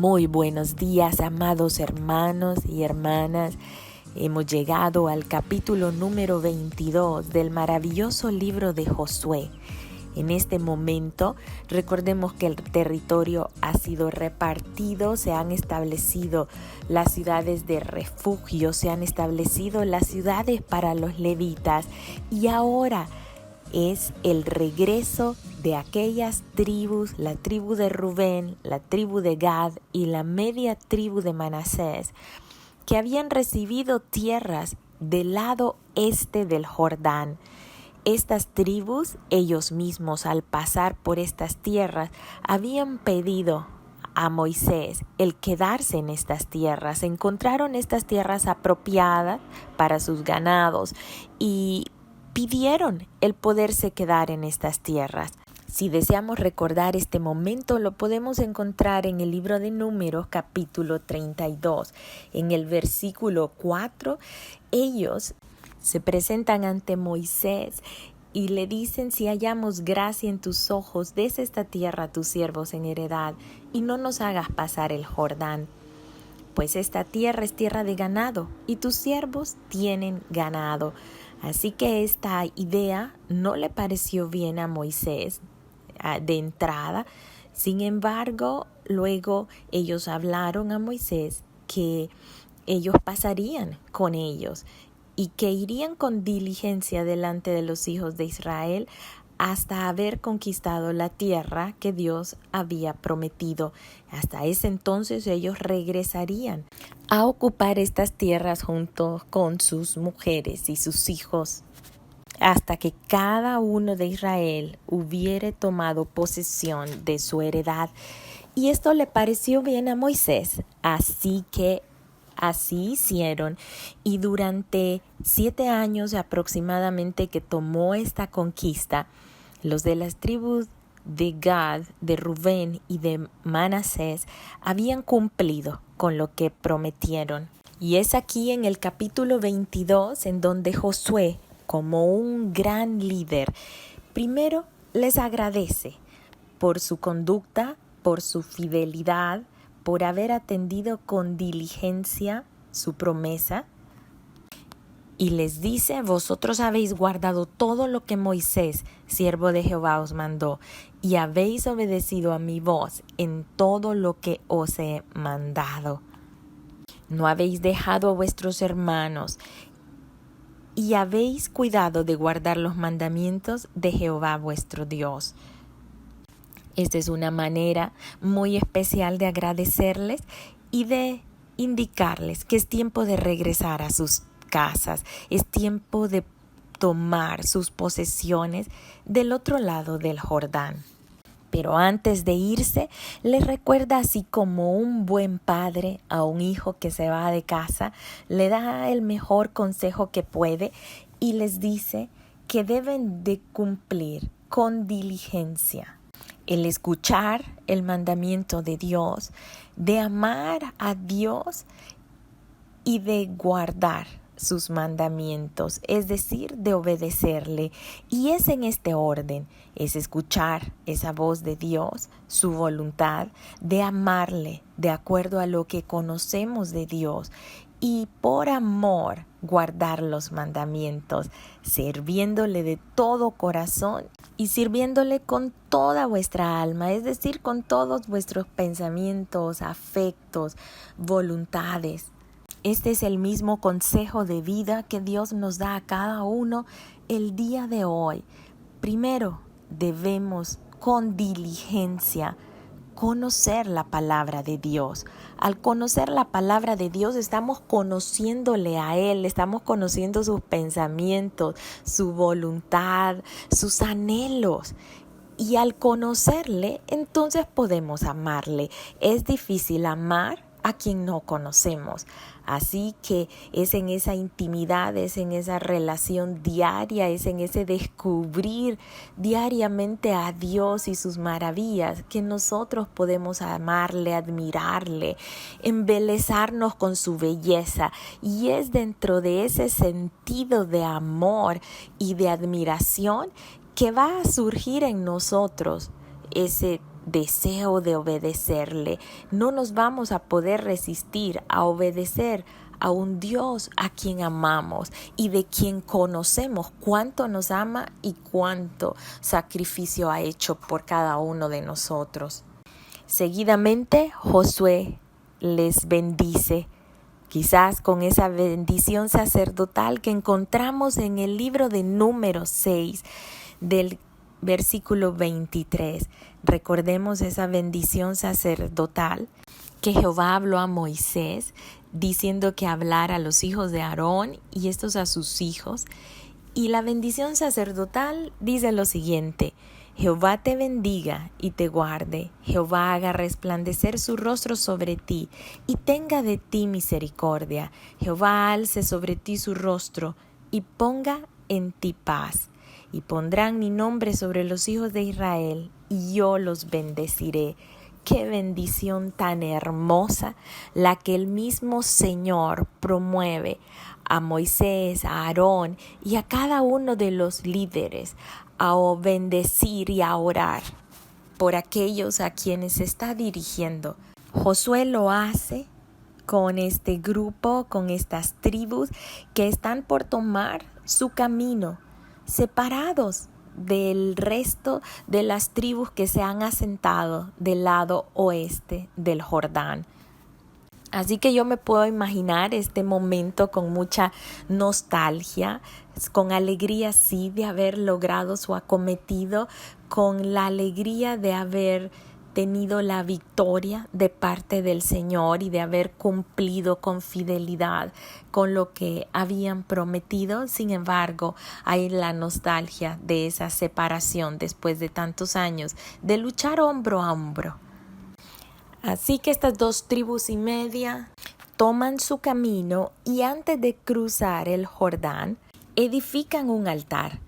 Muy buenos días, amados hermanos y hermanas. Hemos llegado al capítulo número 22 del maravilloso libro de Josué. En este momento, recordemos que el territorio ha sido repartido, se han establecido las ciudades de refugio, se han establecido las ciudades para los levitas y ahora es el regreso de aquellas tribus, la tribu de Rubén, la tribu de Gad y la media tribu de Manasés, que habían recibido tierras del lado este del Jordán. Estas tribus, ellos mismos al pasar por estas tierras, habían pedido a Moisés el quedarse en estas tierras. Encontraron estas tierras apropiadas para sus ganados y pidieron el poderse quedar en estas tierras. Si deseamos recordar este momento, lo podemos encontrar en el libro de Números, capítulo 32. En el versículo 4, ellos se presentan ante Moisés y le dicen: si hallamos gracia en tus ojos, des esta tierra a tus siervos en heredad y no nos hagas pasar el Jordán. Pues esta tierra es tierra de ganado y tus siervos tienen ganado. Así que esta idea no le pareció bien a Moisés de entrada. Sin embargo, luego ellos hablaron a Moisés que ellos pasarían con ellos y que irían con diligencia delante de los hijos de Israel hasta haber conquistado la tierra que Dios había prometido. Hasta ese entonces ellos regresarían a ocupar estas tierras junto con sus mujeres y sus hijos, hasta que cada uno de Israel hubiere tomado posesión de su heredad. Y esto le pareció bien a Moisés, así que así hicieron, y durante 7 años aproximadamente que tomó esta conquista, los de las tribus de Gad, de Rubén y de Manasés habían cumplido con lo que prometieron. Y es aquí en el capítulo 22 en donde Josué, como un gran líder, primero les agradece por su conducta, por su fidelidad, por haber atendido con diligencia su promesa. Y les dice: vosotros habéis guardado todo lo que Moisés, siervo de Jehová, os mandó, y habéis obedecido a mi voz en todo lo que os he mandado. No habéis dejado a vuestros hermanos, y habéis cuidado de guardar los mandamientos de Jehová vuestro Dios. Esta es una manera muy especial de agradecerles y de indicarles que es tiempo de regresar a sus casas, es tiempo de tomar sus posesiones del otro lado del Jordán. Pero antes de irse, les recuerda, así como un buen padre a un hijo que se va de casa, le da el mejor consejo que puede y les dice que deben de cumplir con diligencia el escuchar el mandamiento de Dios, de amar a Dios y de guardar sus mandamientos, es decir, de obedecerle. Y es en este orden: es escuchar esa voz de Dios, su voluntad, de amarle de acuerdo a lo que conocemos de Dios, y por amor guardar los mandamientos, sirviéndole de todo corazón y sirviéndole con toda vuestra alma, es decir, con todos vuestros pensamientos, afectos, voluntades. Este es el mismo consejo de vida que Dios nos da a cada uno el día de hoy. Primero, debemos con diligencia conocer la palabra de Dios. Al conocer la palabra de Dios, estamos conociéndole a Él, estamos conociendo sus pensamientos, su voluntad, sus anhelos. Y al conocerle, entonces podemos amarle. Es difícil amar a quien no conocemos. Así que es en esa intimidad, es en esa relación diaria, es en ese descubrir diariamente a Dios y sus maravillas que nosotros podemos amarle, admirarle, embelezarnos con su belleza. Y es dentro de ese sentido de amor y de admiración que va a surgir en nosotros ese deseo de obedecerle. No nos vamos a poder resistir a obedecer a un Dios a quien amamos y de quien conocemos cuánto nos ama y cuánto sacrificio ha hecho por cada uno de nosotros. Seguidamente, Josué les bendice, quizás con esa bendición sacerdotal que encontramos en el libro de Números 6, del versículo 23. Recordemos esa bendición sacerdotal que Jehová habló a Moisés, diciendo que hablara a los hijos de Aarón y estos a sus hijos. Y la bendición sacerdotal dice lo siguiente: Jehová te bendiga y te guarde. Jehová haga resplandecer su rostro sobre ti y tenga de ti misericordia. Jehová alce sobre ti su rostro y ponga en ti paz. Y pondrán mi nombre sobre los hijos de Israel y yo los bendeciré. Qué bendición tan hermosa la que el mismo Señor promueve a Moisés, a Aarón y a cada uno de los líderes a bendecir y a orar por aquellos a quienes se está dirigiendo. Josué lo hace con este grupo, con estas tribus que están por tomar su camino, separados del resto de las tribus que se han asentado del lado oeste del Jordán. Así que yo me puedo imaginar este momento con mucha nostalgia, con alegría sí de haber logrado su acometido, con la alegría de haber tenido la victoria de parte del Señor y de haber cumplido con fidelidad con lo que habían prometido. Sin embargo, hay la nostalgia de esa separación después de tantos años de luchar hombro a hombro. Así que estas 2 tribus y media toman su camino y antes de cruzar el Jordán edifican un altar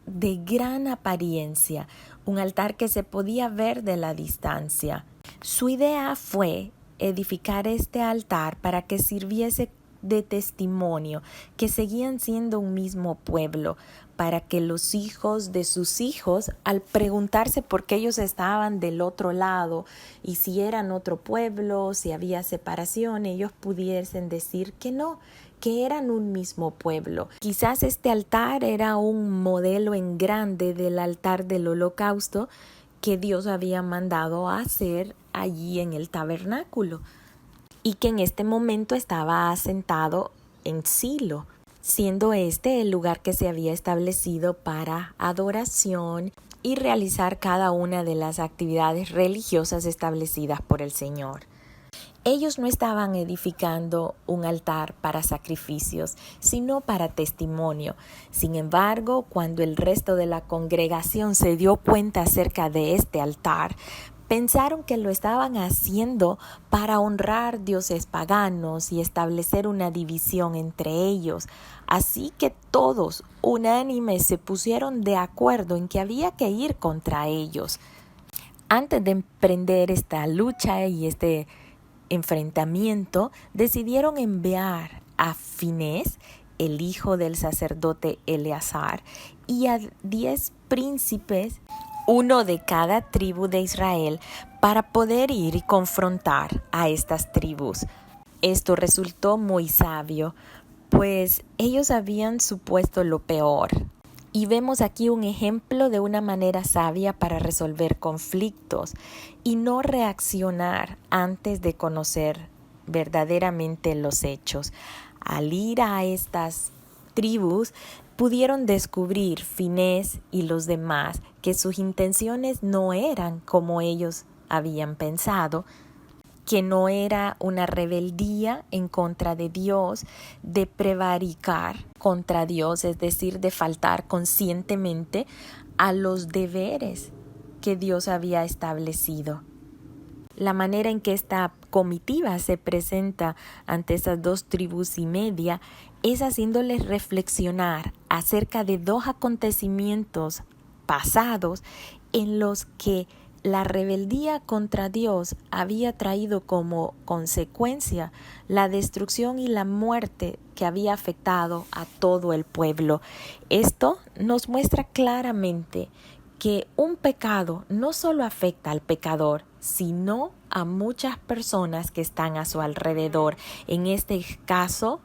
de gran apariencia, un altar que se podía ver de la distancia. Su idea fue edificar este altar para que sirviese de testimonio que seguían siendo un mismo pueblo, para que los hijos de sus hijos, al preguntarse por qué ellos estaban del otro lado y si eran otro pueblo, si había separación, ellos pudiesen decir que no, que eran un mismo pueblo. Quizás este altar era un modelo en grande del altar del holocausto que Dios había mandado a hacer allí en el tabernáculo y que en este momento estaba asentado en Silo, siendo este el lugar que se había establecido para adoración y realizar cada una de las actividades religiosas establecidas por el Señor. Ellos no estaban edificando un altar para sacrificios, sino para testimonio. Sin embargo, cuando el resto de la congregación se dio cuenta acerca de este altar, pensaron que lo estaban haciendo para honrar dioses paganos y establecer una división entre ellos. Así que todos, unánimes, se pusieron de acuerdo en que había que ir contra ellos. Antes de emprender esta lucha y este enfrentamiento, decidieron enviar a Finés, el hijo del sacerdote Eleazar, y a 10 príncipes, uno de cada tribu de Israel, para poder ir y confrontar a estas tribus. Esto resultó muy sabio, pues ellos habían supuesto lo peor. Y vemos aquí un ejemplo de una manera sabia para resolver conflictos y no reaccionar antes de conocer verdaderamente los hechos. Al ir a estas tribus, pudieron descubrir Finés y los demás que sus intenciones no eran como ellos habían pensado, que no era una rebeldía en contra de Dios, de prevaricar contra Dios, es decir, de faltar conscientemente a los deberes que Dios había establecido. La manera en que esta comitiva se presenta ante esas 2 tribus y media es haciéndoles reflexionar acerca de 2 acontecimientos pasados en los que la rebeldía contra Dios había traído como consecuencia la destrucción y la muerte que había afectado a todo el pueblo. Esto nos muestra claramente que un pecado no solo afecta al pecador, sino a muchas personas que están a su alrededor. En este caso,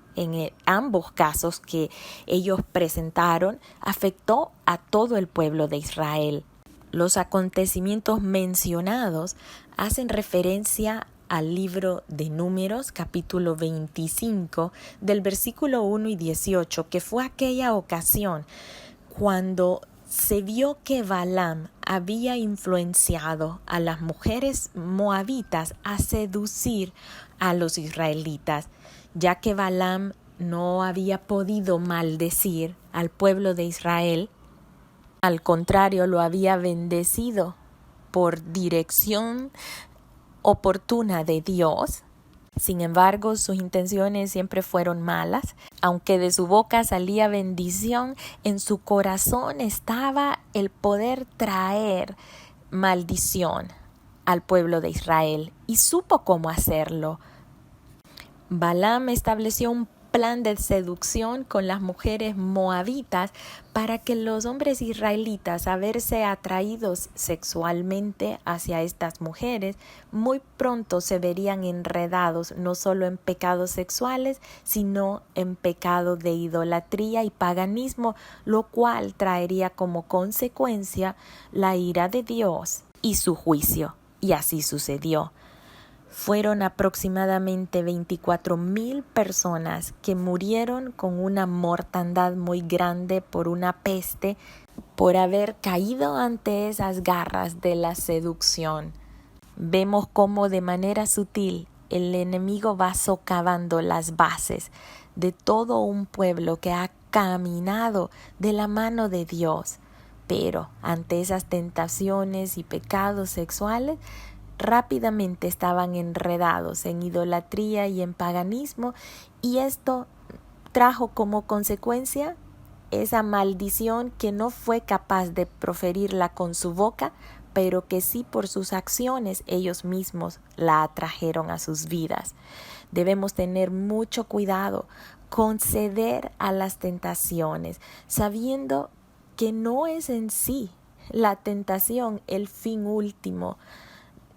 ambos casos que ellos presentaron, afectó a todo el pueblo de Israel. Los acontecimientos mencionados hacen referencia al libro de Números, capítulo 25, del versículo 1 y 18, que fue aquella ocasión cuando se vio que Balaam había influenciado a las mujeres moabitas a seducir a los israelitas, ya que Balaam no había podido maldecir al pueblo de Israel. Al contrario, lo había bendecido por dirección oportuna de Dios. Sin embargo, sus intenciones siempre fueron malas. Aunque de su boca salía bendición, en su corazón estaba el poder traer maldición al pueblo de Israel, y supo cómo hacerlo. Balaam estableció un plan de seducción con las mujeres moabitas para que los hombres israelitas, a verse atraídos sexualmente hacia estas mujeres, muy pronto se verían enredados no solo en pecados sexuales, sino en pecado de idolatría y paganismo, lo cual traería como consecuencia la ira de Dios y su juicio. Y así sucedió. Fueron aproximadamente 24,000 personas que murieron con una mortandad muy grande por una peste, por haber caído ante esas garras de la seducción. Vemos cómo de manera sutil el enemigo va socavando las bases de todo un pueblo que ha caminado de la mano de Dios. Pero ante esas tentaciones y pecados sexuales, rápidamente estaban enredados en idolatría y en paganismo, y esto trajo como consecuencia esa maldición que no fue capaz de proferirla con su boca, pero que sí por sus acciones ellos mismos la atrajeron a sus vidas. Debemos tener mucho cuidado con ceder a las tentaciones, sabiendo que no es en sí la tentación el fin último.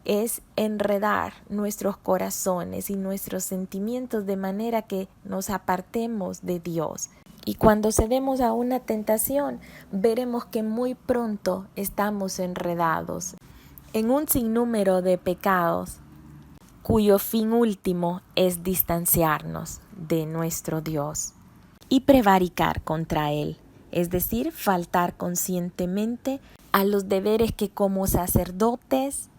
Es enredar nuestros corazones y nuestros sentimientos de manera que nos apartemos de Dios. Y cuando cedemos a una tentación, veremos que muy pronto estamos enredados en un sinnúmero de pecados cuyo fin último es distanciarnos de nuestro Dios y prevaricar contra Él, es decir, faltar conscientemente a los deberes que como sacerdotes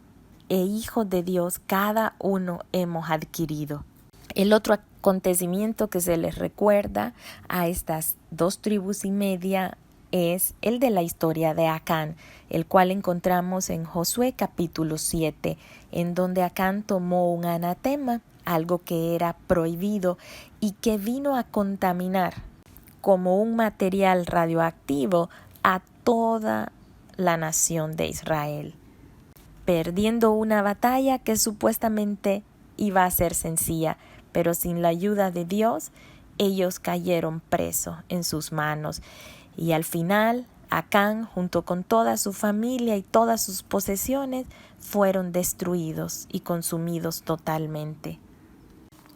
e hijos de Dios cada uno hemos adquirido. El otro acontecimiento que se les recuerda a estas 2 tribus y media es el de la historia de Acán, el cual encontramos en Josué capítulo 7, en donde Acán tomó un anatema, algo que era prohibido y que vino a contaminar como un material radioactivo a toda la nación de Israel, perdiendo una batalla que supuestamente iba a ser sencilla, pero sin la ayuda de Dios, ellos cayeron presos en sus manos. Y al final, Acán, junto con toda su familia y todas sus posesiones, fueron destruidos y consumidos totalmente.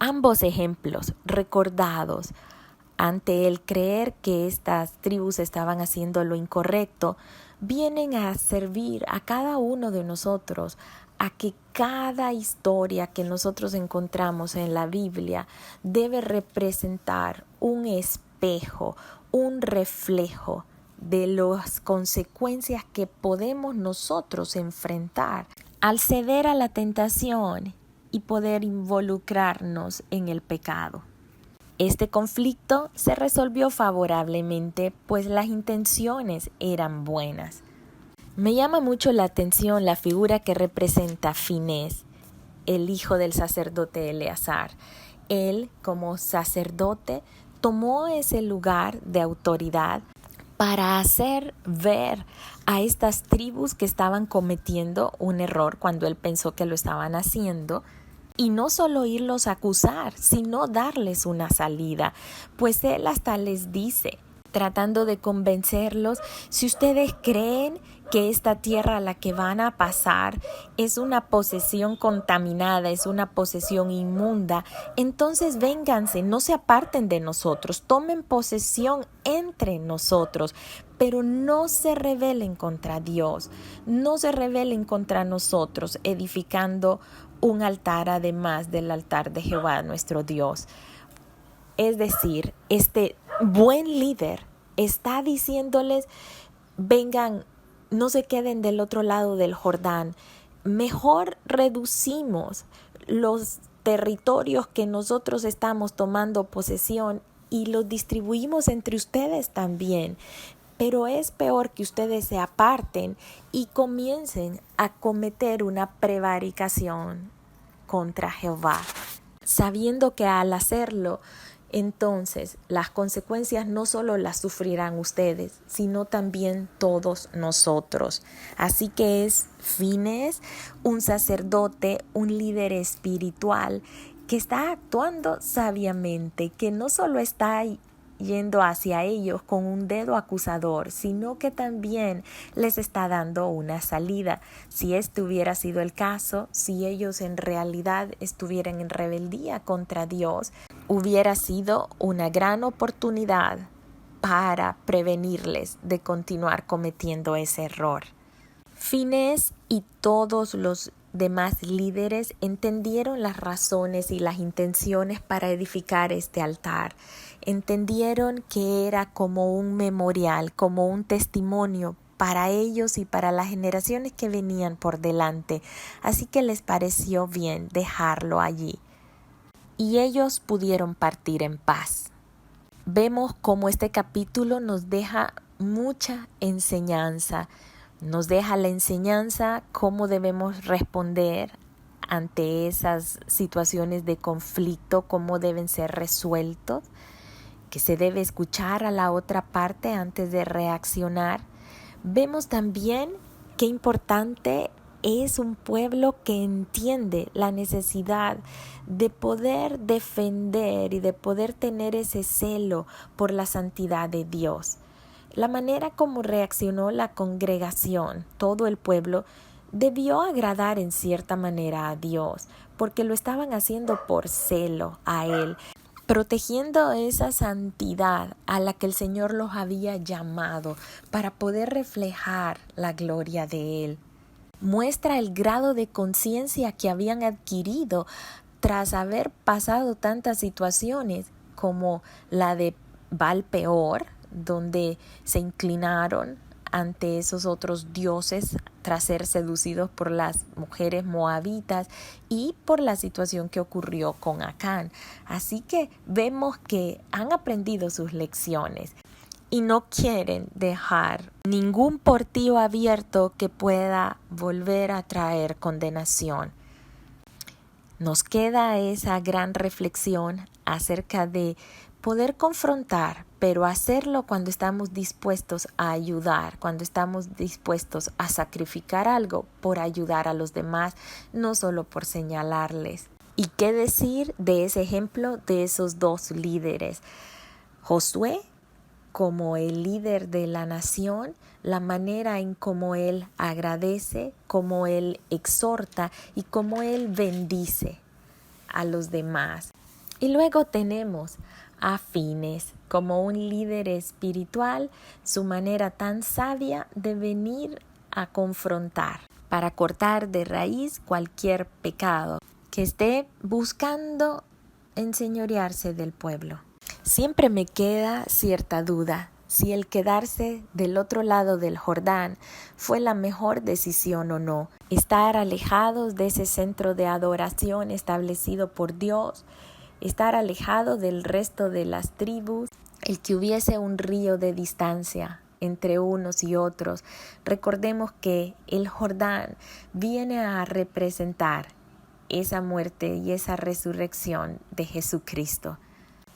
Ambos ejemplos recordados ante el creer que estas tribus estaban haciendo lo incorrecto, vienen a servir a cada uno de nosotros a que cada historia que nosotros encontramos en la Biblia debe representar un espejo, un reflejo de las consecuencias que podemos nosotros enfrentar al ceder a la tentación y poder involucrarnos en el pecado. Este conflicto se resolvió favorablemente, pues las intenciones eran buenas. Me llama mucho la atención la figura que representa Finés, el hijo del sacerdote Eleazar. Él, como sacerdote, tomó ese lugar de autoridad para hacer ver a estas tribus que estaban cometiendo un error cuando él pensó que lo estaban haciendo, y no solo irlos a acusar, sino darles una salida, pues él hasta les dice tratando de convencerlos. Si ustedes creen que esta tierra a la que van a pasar es una posesión contaminada, es una posesión inmunda, entonces vénganse, no se aparten de nosotros, tomen posesión entre nosotros, pero no se rebelen contra Dios, no se rebelen contra nosotros, edificando un altar además del altar de Jehová nuestro Dios. Es decir, este buen líder está diciéndoles, vengan, no se queden del otro lado del Jordán. Mejor reducimos los territorios que nosotros estamos tomando posesión y los distribuimos entre ustedes también. Pero es peor que ustedes se aparten y comiencen a cometer una prevaricación contra Jehová, sabiendo que al hacerlo, entonces las consecuencias no solo las sufrirán ustedes, sino también todos nosotros. Así que es Finees, un sacerdote, un líder espiritual que está actuando sabiamente, que no solo está yendo hacia ellos con un dedo acusador, sino que también les está dando una salida. Si este hubiera sido el caso, si ellos en realidad estuvieran en rebeldía contra Dios, hubiera sido una gran oportunidad para prevenirles de continuar cometiendo ese error. Finees y todos los demás líderes entendieron las razones y las intenciones para edificar este altar. Entendieron que era como un memorial, como un testimonio para ellos y para las generaciones que venían por delante. Así que les pareció bien dejarlo allí. Y ellos pudieron partir en paz. Vemos cómo este capítulo nos deja mucha enseñanza. Nos deja la enseñanza cómo debemos responder ante esas situaciones de conflicto, cómo deben ser resueltos, que se debe escuchar a la otra parte antes de reaccionar. Vemos también qué importante es un pueblo que entiende la necesidad de poder defender y de poder tener ese celo por la santidad de Dios. La manera como reaccionó la congregación, todo el pueblo, debió agradar en cierta manera a Dios, porque lo estaban haciendo por celo a Él, protegiendo esa santidad a la que el Señor los había llamado para poder reflejar la gloria de Él. Muestra el grado de conciencia que habían adquirido tras haber pasado tantas situaciones como la de Baal-peor, donde se inclinaron ante esos otros dioses tras ser seducidos por las mujeres moabitas y por la situación que ocurrió con Acán. Así que vemos que han aprendido sus lecciones y no quieren dejar ningún portillo abierto que pueda volver a traer condenación. Nos queda esa gran reflexión acerca de poder confrontar, pero hacerlo cuando estamos dispuestos a ayudar, cuando estamos dispuestos a sacrificar algo por ayudar a los demás, no solo por señalarles. ¿Y qué decir de ese ejemplo de esos dos líderes? Josué, como el líder de la nación, la manera en cómo él agradece, cómo él exhorta y cómo él bendice a los demás. Y luego tenemos a Finees como un líder espiritual, su manera tan sabia de venir a confrontar para cortar de raíz cualquier pecado que esté buscando enseñorearse del pueblo. Siempre me queda cierta duda si el quedarse del otro lado del Jordán fue la mejor decisión o no. Estar alejados de ese centro de adoración establecido por Dios, estar alejado del resto de las tribus, el que hubiese un río de distancia entre unos y otros. Recordemos que el Jordán viene a representar esa muerte y esa resurrección de Jesucristo.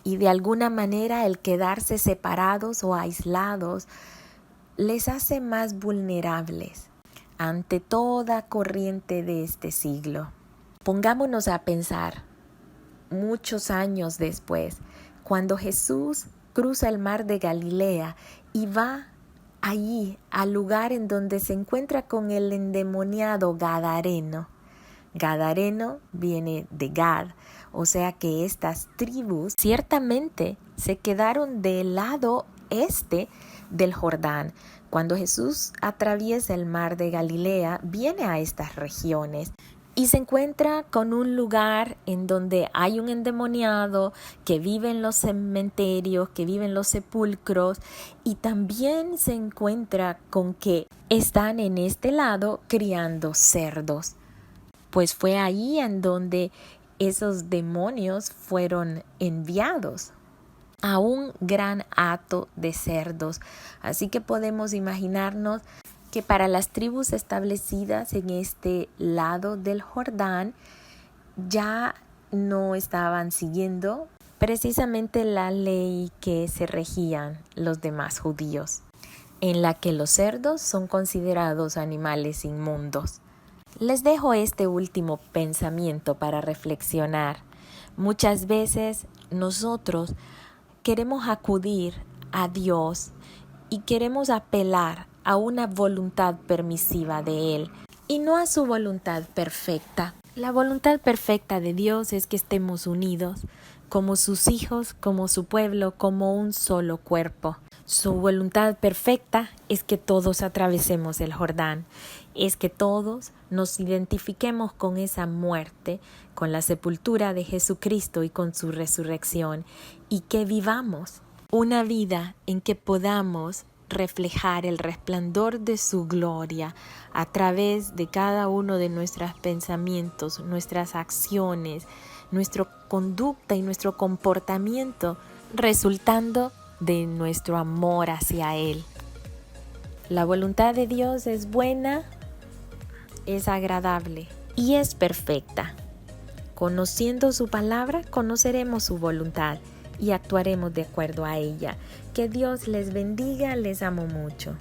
Y de alguna manera el quedarse separados o aislados les hace más vulnerables ante toda corriente de este siglo. Pongámonos a pensar muchos años después, cuando Jesús cruza el mar de Galilea y va allí al lugar en donde se encuentra con el endemoniado Gadareno. Gadareno viene de Gad, o sea que estas tribus ciertamente se quedaron del lado este del Jordán. Cuando Jesús atraviesa el mar de Galilea, viene a estas regiones y se encuentra con un lugar en donde hay un endemoniado que vive en los cementerios, que vive en los sepulcros, y también se encuentra con que están en este lado criando cerdos. Pues fue ahí en donde esos demonios fueron enviados a un gran hato de cerdos. Así que podemos imaginarnos que para las tribus establecidas en este lado del Jordán ya no estaban siguiendo precisamente la ley que se regían los demás judíos, en la que los cerdos son considerados animales inmundos. Les dejo este último pensamiento para reflexionar. Muchas veces nosotros queremos acudir a Dios y queremos apelar a una voluntad permisiva de Él y no a su voluntad perfecta. La voluntad perfecta de Dios es que estemos unidos como sus hijos, como su pueblo, como un solo cuerpo. Su voluntad perfecta es que todos atravesemos el Jordán, es que todos nos identifiquemos con esa muerte, con la sepultura de Jesucristo y con su resurrección, y que vivamos una vida en que podamos reflejar el resplandor de su gloria a través de cada uno de nuestros pensamientos, nuestras acciones, nuestra conducta y nuestro comportamiento, resultando de nuestro amor hacia Él. La voluntad de Dios es buena, es agradable y es perfecta. Conociendo su palabra, conoceremos su voluntad y actuaremos de acuerdo a ella. Que Dios les bendiga, les amo mucho.